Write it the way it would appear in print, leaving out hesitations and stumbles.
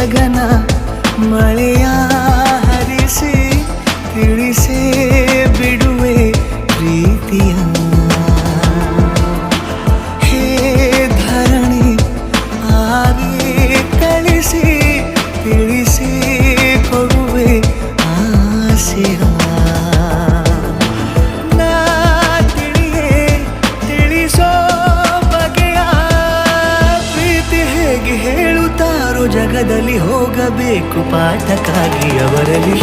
ಗಗನ ಮಳೆಯ ಹರಿಸಿ ತಿಳಿಸೇ ಬಿಡುವೆ ಪ್ರೀತಿಯ ಹೇ ಧರಣಿ ಆಗಿ ಕಳಿಸಿ ತಿಳಿಸಿ ಕೊಡುವೆ ಆಸೆಯ ನಾ ತಿಳಿಯೇ ತಿಳಿಸೋ ಬಗೆಯ ಪ್ರೀತಿ ಹೇಗೆ ಹೇಳುತ್ತಾರೋ ಜಗದಲ್ಲಿ ಹೋಗಬೇಕು ಪಾಠಕ್ಕಾಗಿ ಅವರಲ್ಲಿ